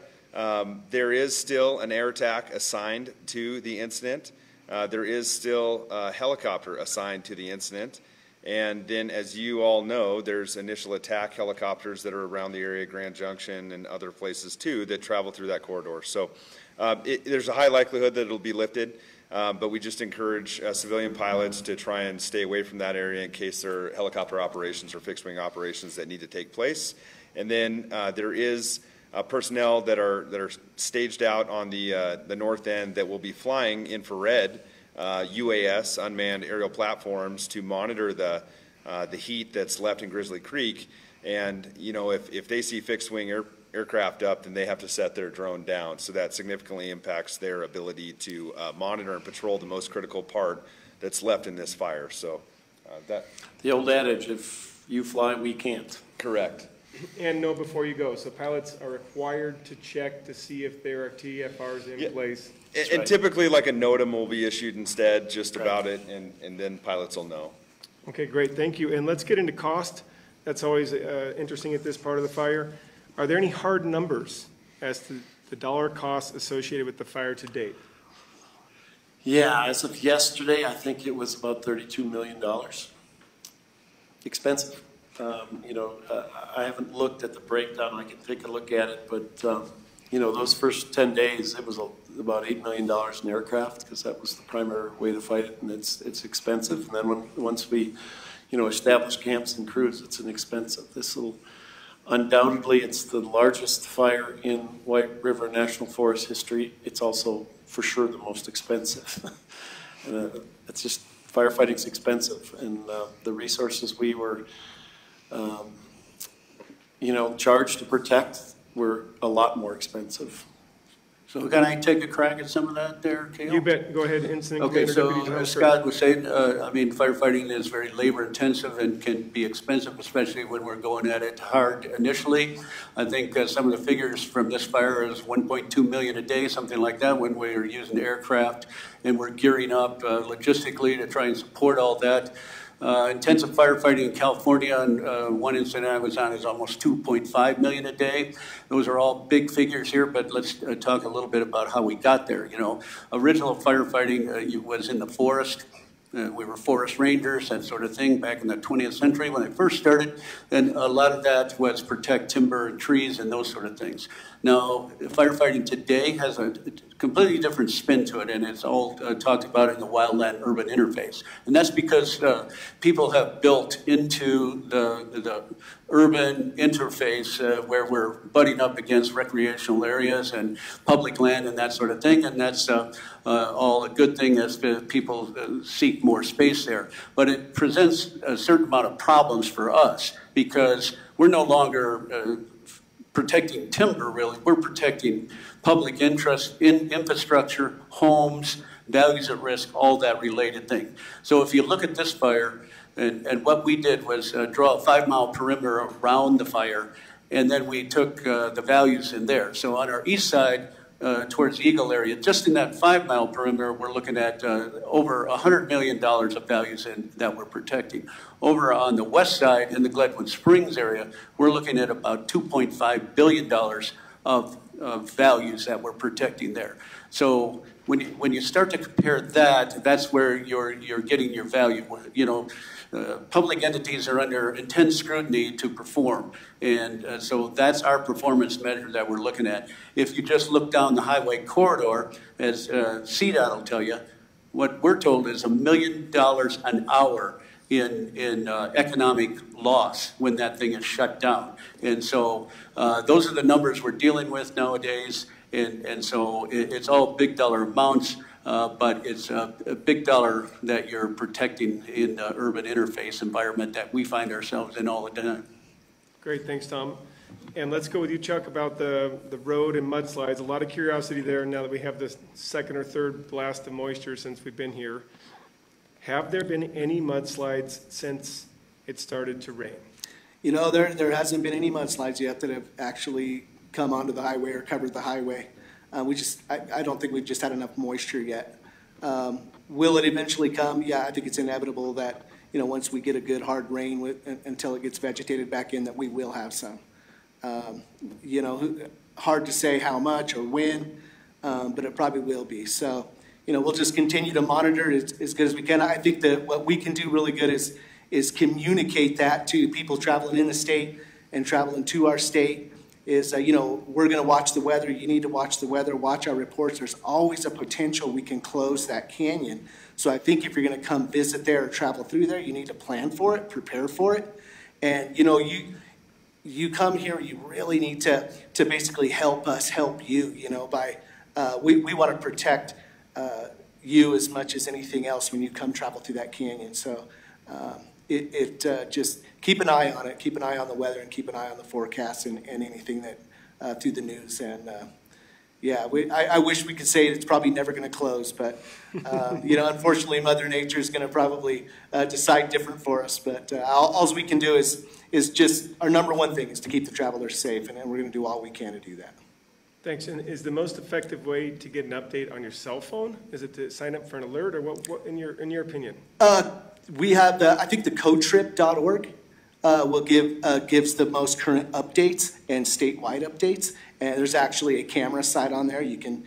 There is still an air attack assigned to the incident. there is still a helicopter assigned to the incident. And then, as you all know, there's initial attack helicopters that are around the area, Grand Junction and other places too, that travel through that corridor. So there's a high likelihood that it'll be lifted, but we just encourage civilian pilots to try and stay away from that area in case there are helicopter operations or fixed wing operations that need to take place. And then there is personnel that are staged out on the north end that will be flying infrared UAS, unmanned aerial platforms, to monitor the heat that's left in Grizzly Creek. And you know, if they see fixed wing aircraft up, then they have to set their drone down. So that significantly impacts their ability to monitor and patrol the most critical part that's left in this fire. So that The old adage, if you fly, we can't. correct. And know before you go, so pilots are required to check to see if there are TFRs in place. And typically, like a NOTAM will be issued instead, just about it, and then pilots will know. Okay, great, thank you. And let's get into cost. That's always interesting at this part of the fire. Are there any hard numbers as to the dollar costs associated with the fire to date? Yeah, as of yesterday, I think it was about $32 million. Expensive. I haven't looked at the breakdown. I can take a look at it, but those first 10 days, it was about $8 million in aircraft, because that was the primary way to fight it, and it's expensive. And then once we, establish camps and crews, it's an expensive. Undoubtedly, it's the largest fire in White River National Forest history. It's also, for sure, the most expensive. And it's just, firefighting's expensive, and the resources we were charged to protect were a lot more expensive. So can I take a crack at some of that there, Cale? You bet, go ahead, Incident Okay, Commander, so Deputy General as Scott was saying, firefighting is very labor intensive and can be expensive, especially when we're going at it hard initially. I think some of the figures from this fire is 1.2 million a day, something like that, when we're using aircraft and we're gearing up logistically to try and support all that. Intensive firefighting in California, and one incident I was on, is almost 2.5 million a day. Those are all big figures here, but let's talk a little bit about how we got there. Original firefighting was in the forest. We were forest rangers, that sort of thing, back in the 20th century when I first started. And a lot of that was protect timber and trees and those sort of things. Now, firefighting today has a completely different spin to it, and it's all talked about in the wildland-urban interface. And that's because people have built into the urban interface where we're butting up against recreational areas and public land and that sort of thing, and that's all a good thing as people seek more space there. But it presents a certain amount of problems for us because we're no longer protecting timber, really. We're protecting public interest in infrastructure, homes, values at risk, all that related thing. So if you look at this fire, and what we did was draw a 5-mile perimeter around the fire, and then we took the values in there. So on our east side, towards the Eagle area, just in that 5-mile perimeter, we're looking at over $100 million of values that we're protecting. Over on the west side, in the Glenwood Springs area, we're looking at about $2.5 billion of values that we're protecting there. So when you start to compare that, that's where you're getting your value. Public entities are under intense scrutiny to perform, and so that's our performance measure that we're looking at. If you just look down the highway corridor, as CDOT will tell you, what we're told is $1 million an hour in economic loss when that thing is shut down. And so those are the numbers we're dealing with nowadays, and so it's all big dollar amounts. But it's a big dollar that you're protecting in the urban interface environment that we find ourselves in all the time. Great, thanks, Tom. And let's go with you, Chuck, about the road and mudslides. A lot of curiosity there now that we have this second or third blast of moisture since we've been here. Have there been any mudslides since it started to rain? There hasn't been any mudslides yet that have actually come onto the highway or covered the highway. I don't think we've just had enough moisture yet. Will it eventually come? Yeah, I think it's inevitable that, once we get a good hard rain until it gets vegetated back in, that we will have some. Hard to say how much or when, but it probably will be. So, we'll just continue to monitor it as good as we can. I think that what we can do really good is communicate that to people traveling in the state and traveling to our state. Is, we're going to watch the weather. You need to watch the weather, watch our reports. There's always a potential we can close that canyon. So I think if you're going to come visit there or travel through there, you need to plan for it, prepare for it. And, you come here, you really need to basically help us help you, by, we want to protect you as much as anything else when you come travel through that canyon. So just keep an eye on it, keep an eye on the weather, and keep an eye on the forecast and anything that through the news. And I wish we could say it's probably never going to close, but unfortunately, Mother Nature is going to probably decide different for us. But all we can do is just our number one thing is to keep the travelers safe, and we're going to do all we can to do that. Thanks. And is the most effective way to get an update on your cell phone? Is it to sign up for an alert, or what in your opinion? We have I think the cotrip.org gives the most current updates and statewide updates. And there's actually a camera site on there. You can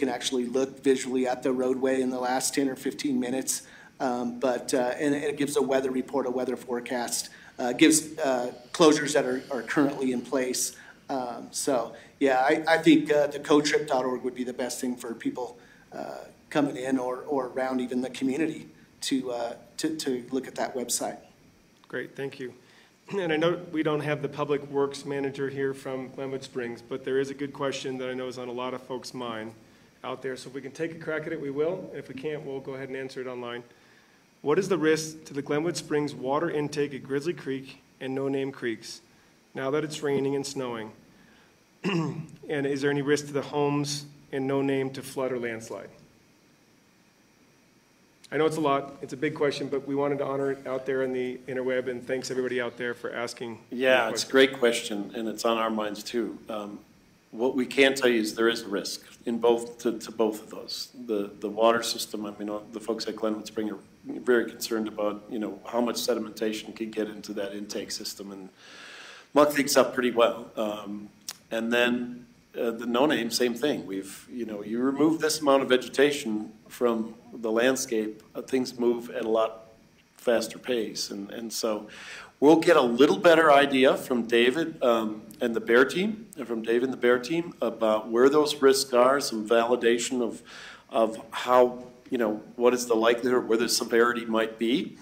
actually look visually at the roadway in the last 10 or 15 minutes. And it gives a weather report, a weather forecast, gives closures that are currently in place. I think the cotrip.org would be the best thing for people coming in or around even the community to look at that website. Great, thank you. And I know we don't have the Public Works Manager here from Glenwood Springs, but there is a good question that I know is on a lot of folks' mind out there. So if we can take a crack at it, we will. If we can't, we'll go ahead and answer it online. What is the risk to the Glenwood Springs water intake at Grizzly Creek and No Name Creeks now that it's raining and snowing? And is there any risk to the homes and No Name to flood or landslide? I know it's a lot. It's a big question, but we wanted to honor it out there in the interweb, and thanks everybody out there for asking. Yeah, it's a great question, and it's on our minds too. What we can tell you is there is a risk in both to both of those. The water system. I mean, the folks at Glenwood Spring are very concerned about how much sedimentation can get into that intake system and muck things up pretty well. And then the No Name, same thing. You remove this amount of vegetation from the landscape, things move at a lot faster pace. And so we'll get a little better idea from David and the Bear team, about where those risks are, some validation of how, what is the likelihood, where the severity might be.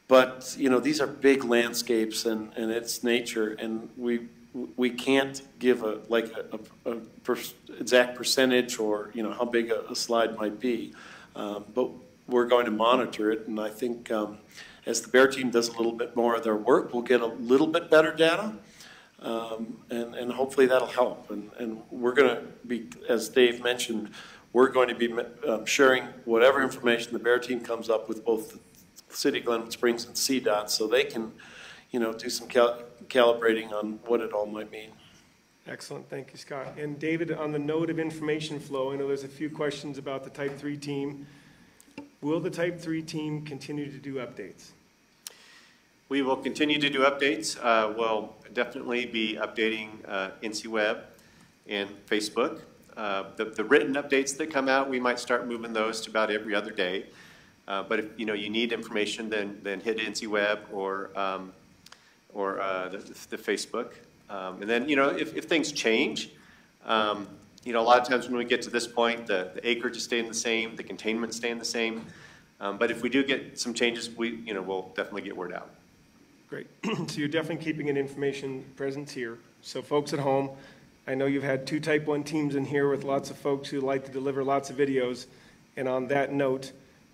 But, these are big landscapes and it's nature, and we can't give a exact percentage or how big a slide might be, but we're going to monitor it. And I think as the Bear team does a little bit more of their work, we'll get a little bit better data, and hopefully that'll help. And we're going to be, as Dave mentioned, we're going to be sharing whatever information the Bear team comes up with, both the City of Glenwood Springs and CDOT, so they can do some calibrating on what it all might mean. Excellent, thank you, Scott. And David, on the note of information flow, I know there's a few questions about the Type 3 team. Will the Type 3 team continue to do updates? We will continue to do updates. We'll definitely be updating NCWeb and Facebook. The written updates that come out, we might start moving those to about every other day. But if you need information, then hit NCWeb or the Facebook. And then, if things change, a lot of times when we get to this point, the acreage is staying the same, the containment staying the same. But if we do get some changes, we'll definitely get word out. Great. So you're definitely keeping an information presence here. So folks at home, I know you've had 2 Type 1 teams in here with lots of folks who like to deliver lots of videos. And on that note,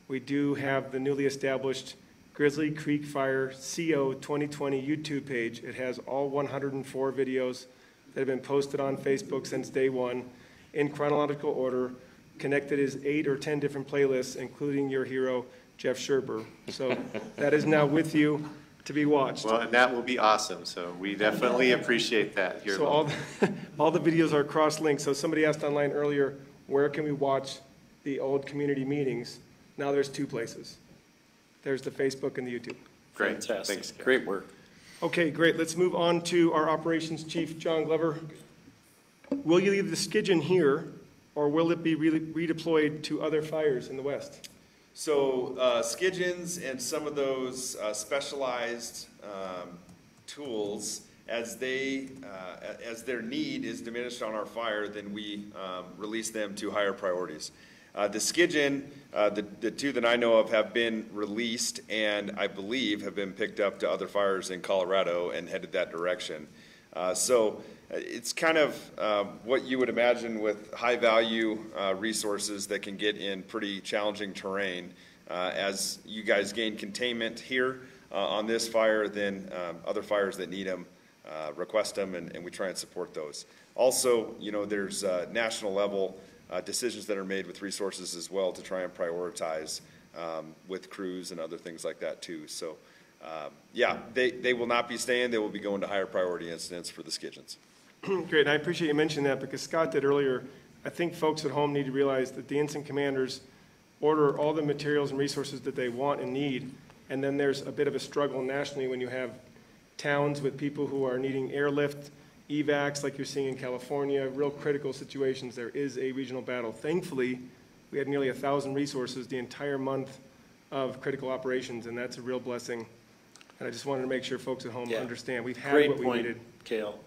we do have the newly established Grizzly Creek Fire CO 2020 YouTube page. It has all 104 videos that have been posted on Facebook since day one in chronological order. Connected is 8 or 10 different playlists, including your hero, Jeff Sherber. So that is now with you to be watched. Well, and that will be awesome. So we definitely appreciate that here. So all the videos are cross-linked. So somebody asked online earlier, where can we watch the old community meetings? Now there's 2 places. There's the Facebook and the YouTube. Great, thanks. Great work. Okay, great. Let's move on to our operations chief, John Glover. Will you leave the Skidgen here, or will it be redeployed to other fires in the west? So skidgens and some of those specialized tools, as their need is diminished on our fire, then we release them to higher priorities. The skidgen, the two that I know of have been released and I believe have been picked up to other fires in Colorado and headed that direction. So it's kind of what you would imagine with high value resources that can get in pretty challenging terrain. As you guys gain containment here on this fire, then other fires that need them request them, and we try and support those. Also, you know, there's national level decisions that are made with resources as well to try and prioritize with crews and other things like that too. So yeah, they will not be staying. They will be going to higher priority incidents for the skidgens. Great, and I appreciate you mentioning that because Scott did earlier. I think folks at home need to realize that the incident commanders order all the materials and resources that they want and need, and then there's a bit of a struggle nationally when you have towns with people who are needing airlift, evacs like you're seeing in California, real critical situations. There is a regional battle. Thankfully, we had nearly 1,000 resources the entire month of critical operations, and that's a real blessing. And I just wanted to make sure folks at home understand we've had what we needed. Cale.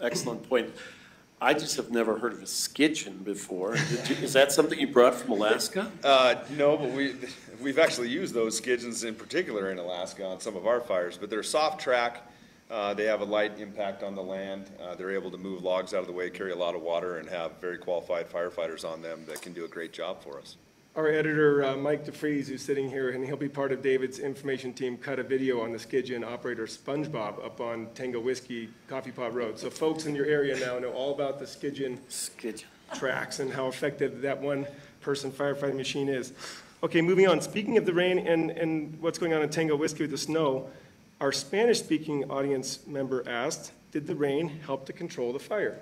Excellent point. I just have never heard of a skidgen before. Is that something you brought from Alaska? No, but we've actually used those skidgens in particular in Alaska on some of our fires. But they're soft track. They have a light impact on the land. They're able to move logs out of the way, carry a lot of water, and have very qualified firefighters on them that can do a great job for us. Our editor, Mike DeFries, who's sitting here, and he'll be part of David's information team, cut a video on the skidgen operator SpongeBob up on Tango Whiskey Coffee Pot Road. So folks in your area now know all about the skidgen tracks and how effective that one-person firefighting machine is. Okay, moving on. Speaking of the rain and what's going on in Tango Whiskey with the snow, our Spanish-speaking audience member asked, did the rain help to control the fire?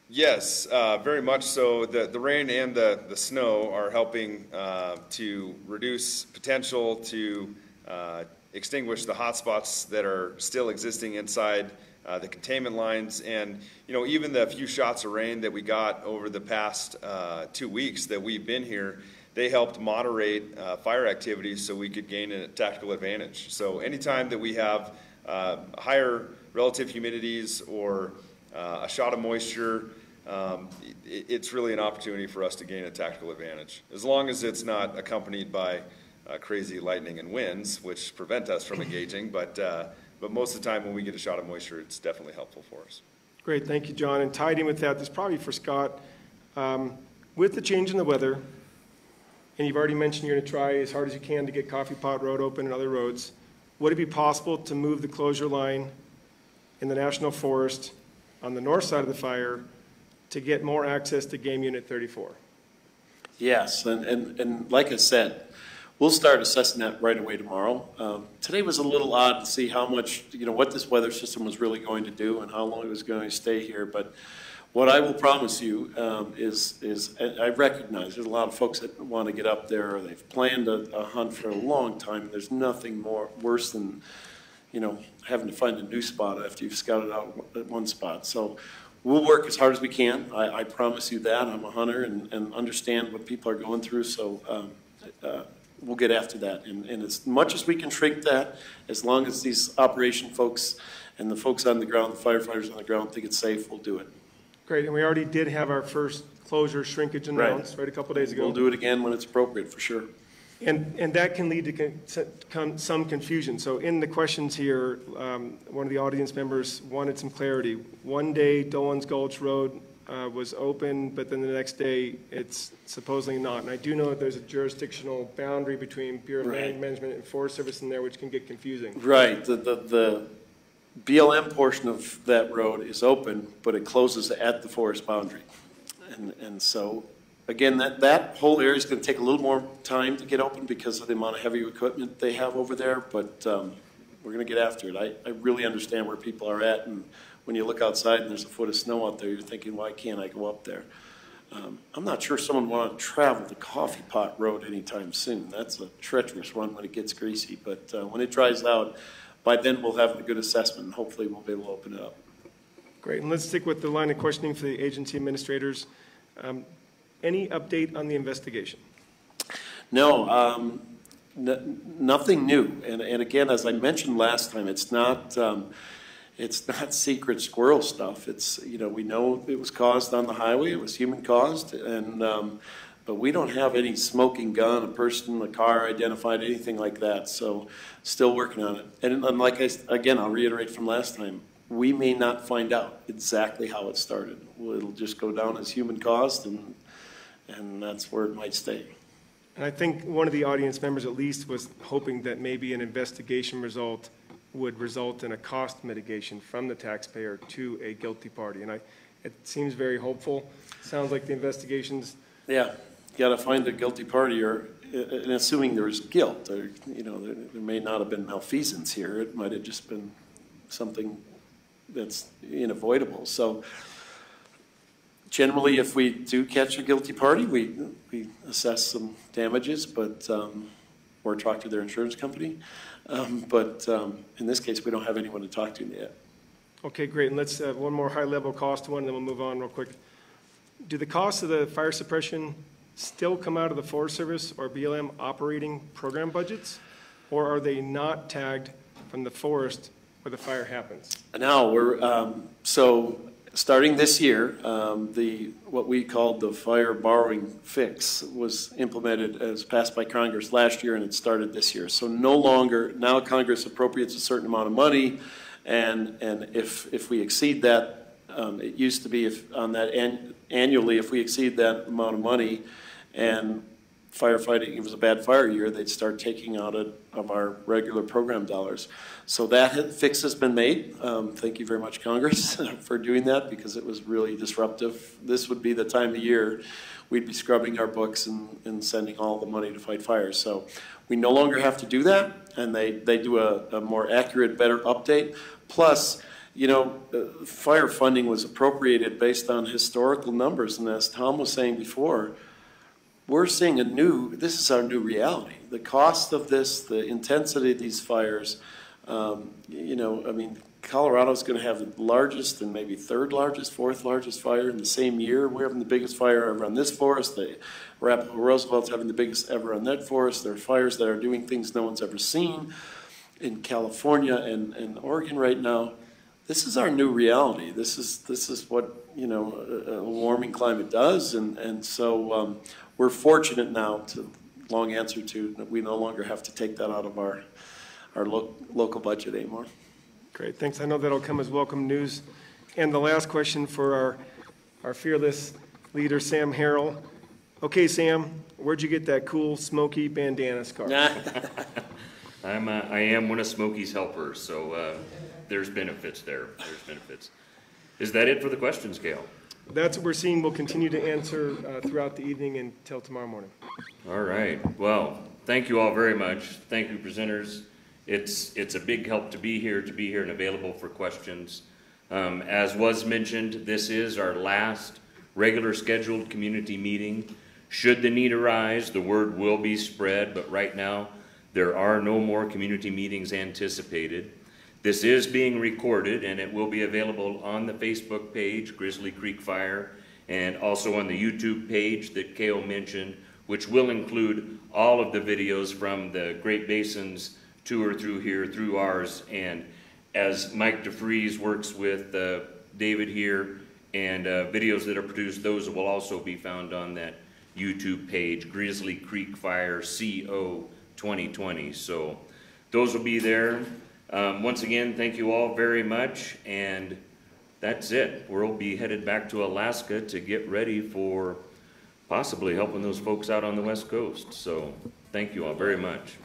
Yes, very much so. The rain and the snow are helping to reduce potential to extinguish the hot spots that are still existing inside the containment lines. And, you know, even the few shots of rain that we got over the past 2 weeks that we've been here, they helped moderate fire activity so we could gain a tactical advantage. So anytime that we have higher relative humidities or a shot of moisture, it's really an opportunity for us to gain a tactical advantage. As long as it's not accompanied by crazy lightning and winds, which prevent us from engaging, but most of the time when we get a shot of moisture, it's definitely helpful for us. Great, thank you, John. And tied in with that, this is probably for Scott. With the change in the weather, and you've already mentioned you're going to try as hard as you can to get Coffee Pot Road open and other roads, would it be possible to move the closure line in the National Forest on the north side of the fire to get more access to Game Unit 34? Yes, and like I said, we'll start assessing that right away tomorrow. Today was a little odd to see how much, you know, what this weather system was really going to do and how long it was going to stay here. But what I will promise you is I recognize there's a lot of folks that want to get up there, or they've planned a hunt for a long time. There's nothing worse than, you know, having to find a new spot after you've scouted out at one spot. So we'll work as hard as we can. I promise you that. I'm a hunter and understand what people are going through. So we'll get after that. And as much as we can shrink that, as long as these operation folks and the folks on the ground, the firefighters on the ground think it's safe, we'll do it. Great, and we already did have our first closure shrinkage announced, right, a couple days ago. We'll do it again when it's appropriate, for sure. And that can lead to some confusion. So in the questions here, one of the audience members wanted some clarity. One day, Dolan's Gulch Road was open, but then the next day, it's supposedly not. And I do know that there's a jurisdictional boundary between Bureau of Land Management and Forest Service in there, which can get confusing. Right. The BLM portion of that road is open, but it closes at the forest boundary. And so, again, that whole area is going to take a little more time to get open because of the amount of heavy equipment they have over there, but we're going to get after it. I really understand where people are at, and when you look outside and there's a foot of snow out there, you're thinking, why can't I go up there? I'm not sure someone want to travel the Coffee Pot Road anytime soon. That's a treacherous run when it gets greasy, but when it dries out, by then we'll have a good assessment, and hopefully we'll be able to open it up. Great, and let's stick with the line of questioning for the agency administrators. Any update on the investigation? No, nothing new. And again, as I mentioned last time, it's not secret squirrel stuff. It's, you know, we know it was caused on the highway. It was human caused, and but we don't have any smoking gun, a person, a car identified, anything like that. So still working on it. And like again, I'll reiterate from last time, we may not find out exactly how it started. It'll just go down as human caused, and that's where it might stay. And I think one of the audience members at least was hoping that maybe an investigation result would result in a cost mitigation from the taxpayer to a guilty party. And it seems very hopeful. Sounds like the investigation's... Yeah, you got to find a guilty party, or and assuming there was guilt, or, you know, there may not have been malfeasance here. It might have just been something that's unavoidable. So generally, if we do catch a guilty party, we assess some damages, but or talk to their insurance company. But in this case, we don't have anyone to talk to yet. Okay, great. And let's have one more high-level cost one, and then we'll move on real quick. Do the costs of the fire suppression still come out of the Forest Service or BLM operating program budgets, or are they not tagged from the forest where the fire happens? Now we're so starting this year, what we called the fire borrowing fix was implemented as passed by Congress last year, and it started this year. So no longer, now Congress appropriates a certain amount of money, and if we exceed that, it used to be annually, if we exceed that amount of money and firefighting, it was a bad fire year, they'd start taking out of our regular program dollars. So that fix has been made. Thank you very much, Congress, for doing that, because it was really disruptive. This would be the time of year we'd be scrubbing our books and sending all the money to fight fires. So we no longer have to do that, and they do a more accurate, better update. Plus, you know, fire funding was appropriated based on historical numbers, and as Tom was saying before, we're seeing this is our new reality. The cost of this, the intensity of these fires, you know, I mean, Colorado's going to have the largest and maybe third largest, fourth largest fire in the same year. We're having the biggest fire ever on this forest. The Arapahoe Roosevelt's having the biggest ever on that forest. There are fires that are doing things no one's ever seen in California and Oregon right now. This is our new reality. This is what, you know, a warming climate does, and so we're fortunate now to, long answer to, that we no longer have to take that out of our local budget anymore. Great, thanks. I know that'll come as welcome news. And the last question for our fearless leader, Sam Harrell. Okay, Sam, where'd you get that cool smoky bandana scarf? I am one of Smokey's helpers, so there's benefits there. There's benefits. Is that it for the questions, Gail? That's what we're seeing. We'll continue to answer throughout the evening until tomorrow morning. All right. Well, thank you all very much. Thank you, presenters. It's a big help to be here and available for questions. As was mentioned, this is our last regular scheduled community meeting. Should the need arise, the word will be spread, but right now there are no more community meetings anticipated. This is being recorded, and it will be available on the Facebook page, Grizzly Creek Fire, and also on the YouTube page that Kale mentioned, which will include all of the videos from the Great Basin's tour through here, through ours. And as Mike DeFries works with David here, and videos that are produced, those will also be found on that YouTube page, Grizzly Creek Fire CO 2020. So those will be there. Once again, thank you all very much, and that's it. We'll be headed back to Alaska to get ready for possibly helping those folks out on the West Coast. So thank you all very much.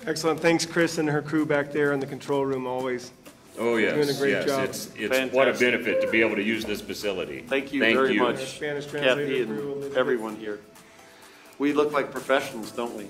Excellent. Thanks, Chris and her crew back there in the control room always. Oh, yes. Doing a great yes. job. It's what a benefit to be able to use this facility. Thank you very much, Spanish Kathy and crew, everyone here. We look like professionals, don't we?